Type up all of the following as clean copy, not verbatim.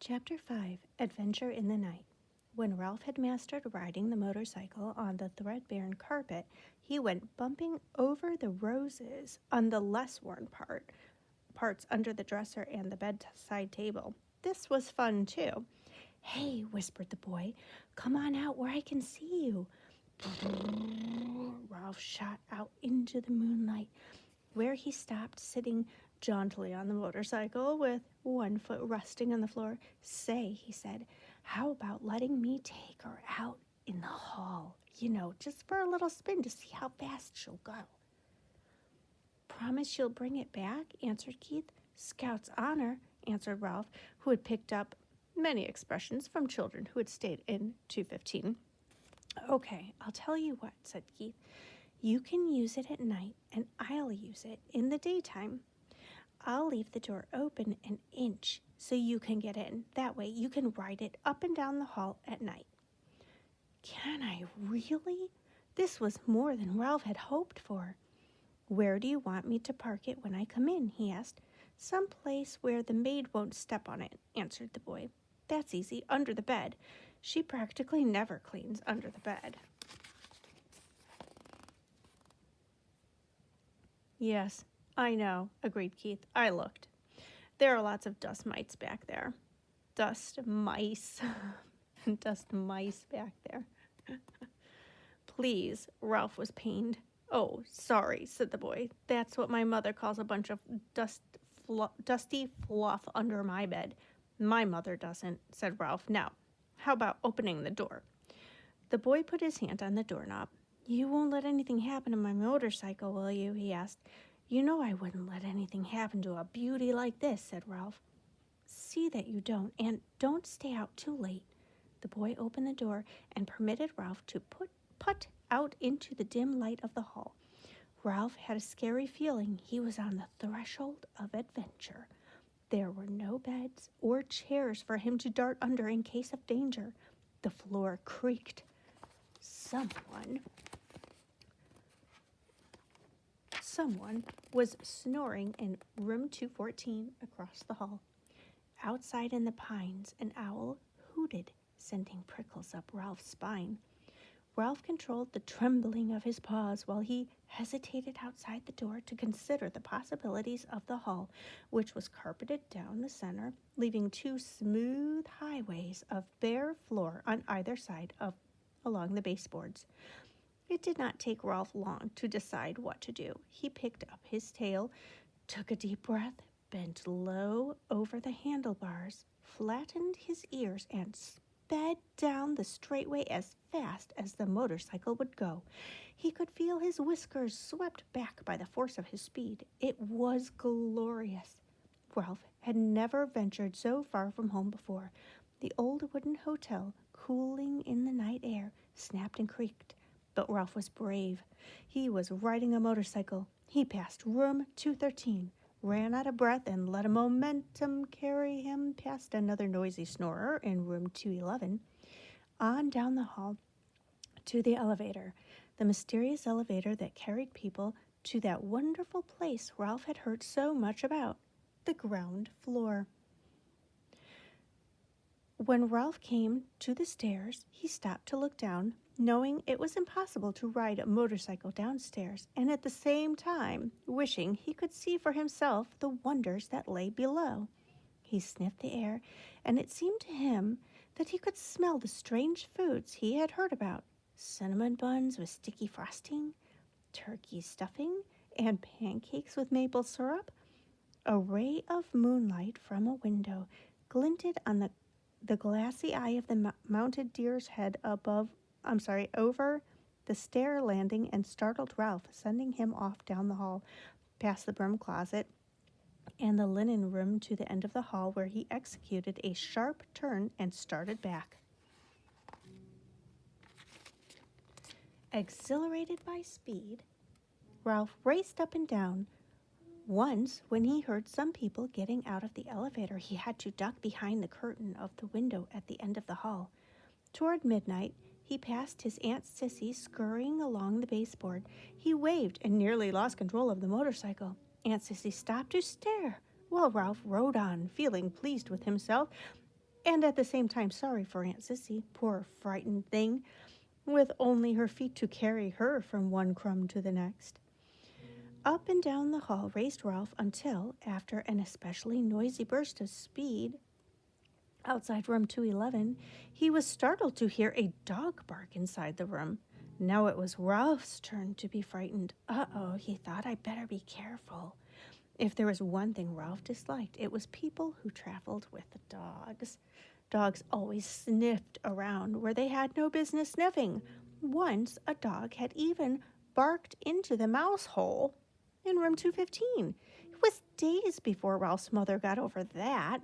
Chapter 5 Adventure in the Night. When Ralph had mastered riding the motorcycle on the threadbare carpet, he went bumping over the roses on the less worn parts under the dresser and the bedside table. This was fun, too. "Hey," whispered the boy, "come on out where I can see you." Ralph shot out into the moonlight, where he stopped, sitting jauntily on the motorcycle with one foot resting on the floor. "Say," he said, "how about letting me take her out in the hall? Just for a little spin to see how fast she'll go." "Promise you'll bring it back?" answered Keith. "Scout's honor," answered Ralph, who had picked up many expressions from children who had stayed in 215. "Okay, I'll tell you what," said Keith. "You can use it at night, and I'll use it in the daytime. I'll leave the door open an inch so you can get in. That way you can ride it up and down the hall at night." "Can I really?" This was more than Ralph had hoped for. "Where do you want me to park it when I come in?" he asked. "Some place where the maid won't step on it," answered the boy. "That's easy, under the bed. She practically never cleans under the bed." "Yes, I know," agreed Keith. "I looked. There are lots of dust mites back there." Dust mice. Dust mice back there. "Please," Ralph was pained. "Oh, sorry," said the boy. "That's what my mother calls a bunch of dusty fluff under my bed." "My mother doesn't," said Ralph. "Now, how about opening the door?" The boy put his hand on the doorknob. "You won't let anything happen to my motorcycle, will you?" he asked. "You know I wouldn't let anything happen to a beauty like this," said Ralph. "See that you don't, and don't stay out too late." The boy opened the door and permitted Ralph to put out into the dim light of the hall. Ralph had a scary feeling he was on the threshold of adventure. There were no beds or chairs for him to dart under in case of danger. The floor creaked. Someone was snoring in room 214 across the hall. Outside in the pines, an owl hooted, sending prickles up Ralph's spine. Ralph controlled the trembling of his paws while he hesitated outside the door to consider the possibilities of the hall, which was carpeted down the center, leaving two smooth highways of bare floor on either side along the baseboards. It did not take Ralph long to decide what to do. He picked up his tail, took a deep breath, bent low over the handlebars, flattened his ears, and sped down the straightway as fast as the motorcycle would go. He could feel his whiskers swept back by the force of his speed. It was glorious. Ralph had never ventured so far from home before. The old wooden hotel, cooling in the night air, snapped and creaked. But Ralph was brave. He was riding a motorcycle. He passed room 213, ran out of breath, and let a momentum carry him past another noisy snorer in room 211, on down the hall to the elevator, the mysterious elevator that carried people to that wonderful place Ralph had heard so much about, the ground floor. When Ralph came to the stairs, he stopped to look down, knowing it was impossible to ride a motorcycle downstairs, and at the same time wishing he could see for himself the wonders that lay below. He sniffed the air, and it seemed to him that he could smell the strange foods he had heard about: cinnamon buns with sticky frosting, turkey stuffing, and pancakes with maple syrup. A ray of moonlight from a window glinted on the glassy eye of the mounted deer's head over the stair landing, and startled Ralph, sending him off down the hall, past the broom closet and the linen room to the end of the hall, where he executed a sharp turn and started back. Exhilarated by speed, Ralph raced up and down. Once, when he heard some people getting out of the elevator, he had to duck behind the curtain of the window at the end of the hall. Toward midnight, he passed his Aunt Sissy scurrying along the baseboard. He waved and nearly lost control of the motorcycle. Aunt Sissy stopped to stare while Ralph rode on, feeling pleased with himself. and at the same time sorry for Aunt Sissy, poor frightened thing, with only her feet to carry her from one crumb to the next. Up and down the hall raced Ralph until, after an especially noisy burst of speed outside room 211, he was startled to hear a dog bark inside the room. Now it was Ralph's turn to be frightened. Uh-oh, he thought, I'd better be careful. If there was one thing Ralph disliked, it was people who traveled with dogs. Dogs always sniffed around where they had no business sniffing. Once, a dog had even barked into the mouse hole in room 215. It was days before Ralph's mother got over that.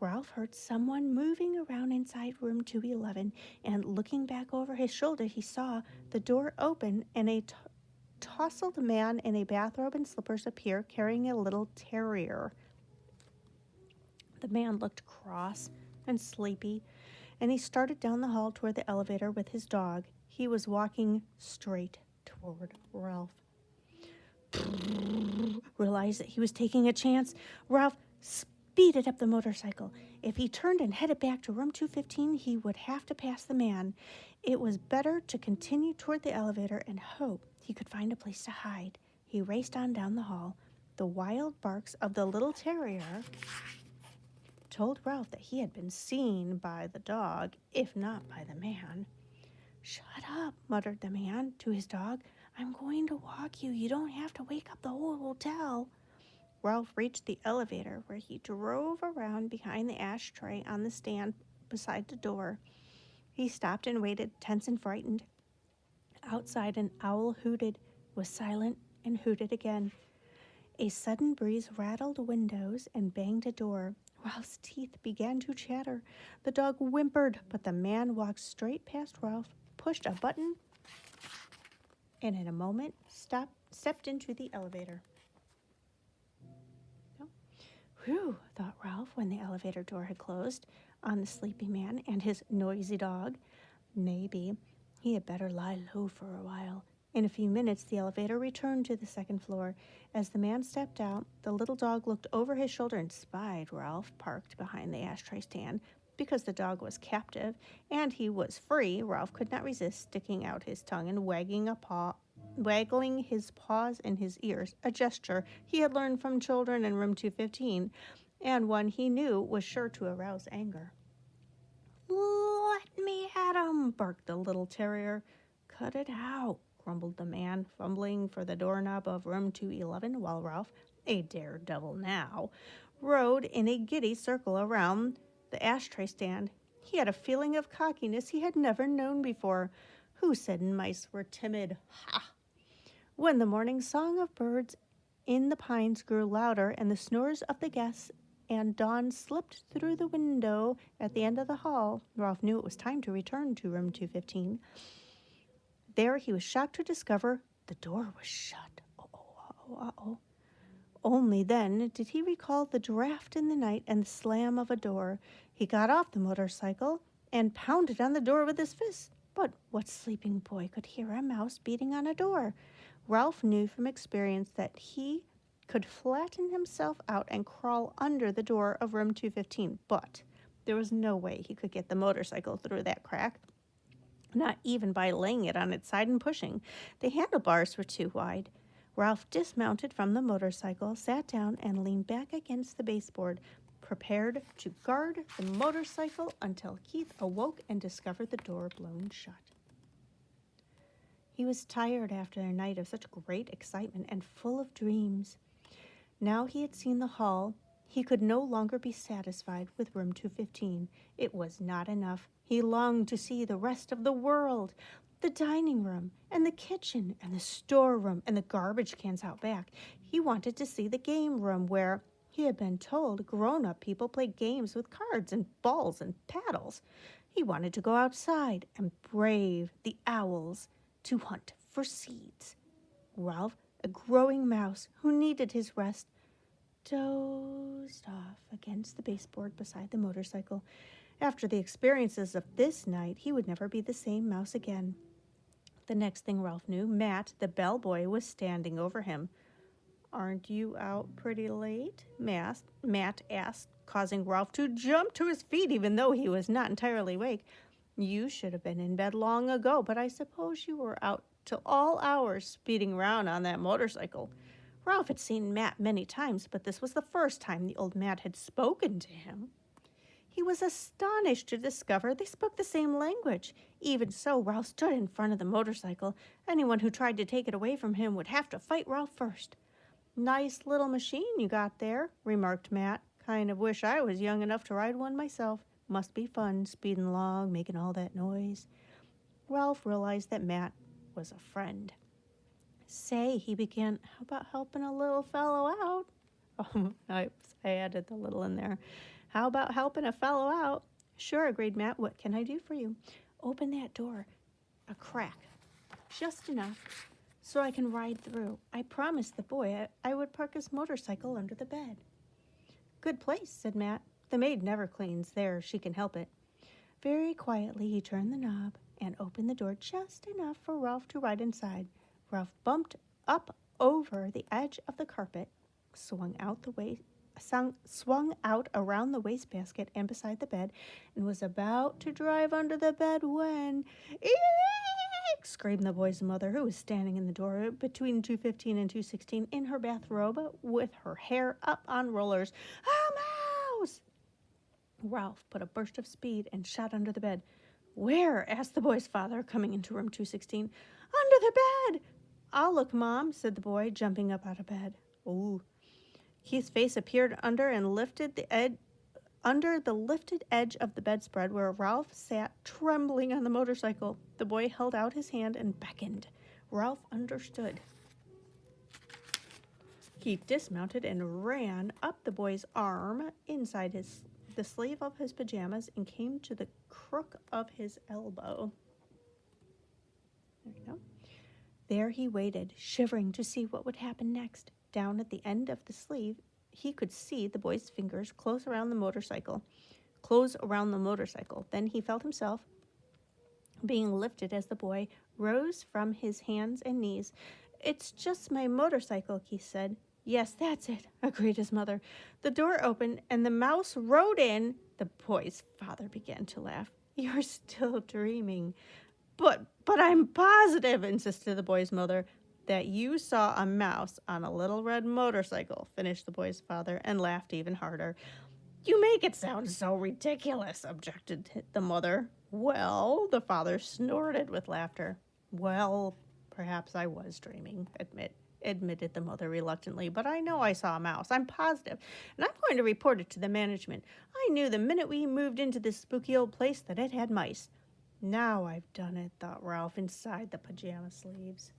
Ralph heard someone moving around inside room 211, and looking back over his shoulder, he saw the door open and a tousled man in a bathrobe and slippers appear, carrying a little terrier. The man looked cross and sleepy, and he started down the hall toward the elevator with his dog. He was walking straight toward Ralph. Realized that he was taking a chance. Ralph speeded up the motorcycle. If he turned and headed back to room 215, he would have to pass the man. It was better to continue toward the elevator and hope he could find a place to hide. He raced on down the hall. The wild barks of the little terrier told Ralph that he had been seen by the dog, if not by the man. Shut up, muttered the man to his dog. I'm going to walk you. You don't have to wake up the whole hotel. Ralph reached the elevator, where he drove around behind the ashtray on the stand beside the door. He stopped and waited, tense and frightened. Outside, an owl hooted, was silent, and hooted again. A sudden breeze rattled windows and banged a door. Ralph's teeth began to chatter. The dog whimpered, but the man walked straight past Ralph, pushed a button, and in a moment stepped into the elevator. Whew, thought Ralph when the elevator door had closed on the sleepy man and his noisy dog. Maybe he had better lie low for a while. In a few minutes, the elevator returned to the second floor. As the man stepped out, the little dog looked over his shoulder and spied Ralph parked behind the ashtray stand. Because the dog was captive and he was free, Ralph could not resist sticking out his tongue and waggling his paws in his ears, a gesture he had learned from children in room 215, and one he knew was sure to arouse anger. Let me at him, barked the little terrier. Cut it out, grumbled the man, fumbling for the doorknob of room 211, while Ralph, a daredevil now, rode in a giddy circle around the ashtray stand. He had a feeling of cockiness he had never known before. Who said mice were timid? Ha! When the morning song of birds in the pines grew louder and the snores of the guests and dawn slipped through the window at the end of the hall, Ralph knew it was time to return to room 215. There he was shocked to discover the door was shut. Uh-oh. Only then did he recall the draft in the night and the slam of a door. He got off the motorcycle and pounded on the door with his fist. But what sleeping boy could hear a mouse beating on a door? Ralph knew from experience that he could flatten himself out and crawl under the door of room 215, but there was no way he could get the motorcycle through that crack, not even by laying it on its side and pushing. The handlebars were too wide. Ralph dismounted from the motorcycle, sat down, and leaned back against the baseboard, prepared to guard the motorcycle until Keith awoke and discovered the door blown shut. He was tired after a night of such great excitement and full of dreams. Now he had seen the hall. He could no longer be satisfied with room 215. It was not enough. He longed to see the rest of the world, the dining room and the kitchen and the storeroom and the garbage cans out back. He wanted to see the game room where he had been told grown-up people play games with cards and balls and paddles. He wanted to go outside and brave the owls to hunt for seeds. Ralph, a growing mouse who needed his rest, dozed off against the baseboard beside the motorcycle. After the experiences of this night, he would never be the same mouse again. The next thing Ralph knew, Matt, the bellboy, was standing over him. Aren't you out pretty late? Matt asked, causing Ralph to jump to his feet even though he was not entirely awake. You should have been in bed long ago, but I suppose you were out till all hours speeding around on that motorcycle. Ralph had seen Matt many times, but this was the first time the old Matt had spoken to him. He was astonished to discover they spoke the same language. Even so, Ralph stood in front of the motorcycle. Anyone who tried to take it away from him would have to fight Ralph first. Nice little machine you got there, remarked Matt. Kind of wish I was young enough to ride one myself. Must be fun, speeding along, making all that noise. Ralph realized that Matt was a friend. Say, he began, how about helping a little fellow out? Oh, I added the little in there. How about helping a fellow out? Sure, agreed Matt. What can I do for you? Open that door a crack, just enough, so I can ride through. I promised the boy I would park his motorcycle under the bed. Good place, said Matt. The maid never cleans there. She can help it. Very quietly, he turned the knob and opened the door just enough for Ralph to ride inside. Ralph bumped up over the edge of the carpet, swung out around the wastebasket and beside the bed, and was about to drive under the bed when... Eek! Screamed the boy's mother, who was standing in the door between 2:15 and 2:16 in her bathrobe with her hair up on rollers. A mouse! Ralph put a burst of speed and shot under the bed. Where? Asked the boy's father, coming into room 216. Under the bed! I'll look, Mom, said the boy, jumping up out of bed. Ooh. Keith's face appeared under the lifted edge of the bedspread where Ralph sat trembling on the motorcycle. The boy held out his hand and beckoned. Ralph understood. Keith dismounted and ran up the boy's arm inside the sleeve of his pajamas and came to the crook of his elbow. There you go. There he waited, shivering to see what would happen next. Down at the end of the sleeve, he could see the boy's fingers close around the motorcycle. Then he felt himself being lifted as the boy rose from his hands and knees. It's just my motorcycle, Keith said. Yes, that's it, agreed his mother. The door opened and the mouse rode in. The boy's father began to laugh. You're still dreaming. But I'm positive, insisted the boy's mother, that you saw a mouse on a little red motorcycle, finished the boy's father, and laughed even harder. You make it sound so ridiculous, objected the mother. Well, the father snorted with laughter. Well, perhaps I was dreaming, admitted the mother reluctantly, but I know I saw a mouse. I'm positive, and I'm going to report it to the management. I knew the minute we moved into this spooky old place that it had mice. Now I've done it, thought Ralph inside the pajama sleeves.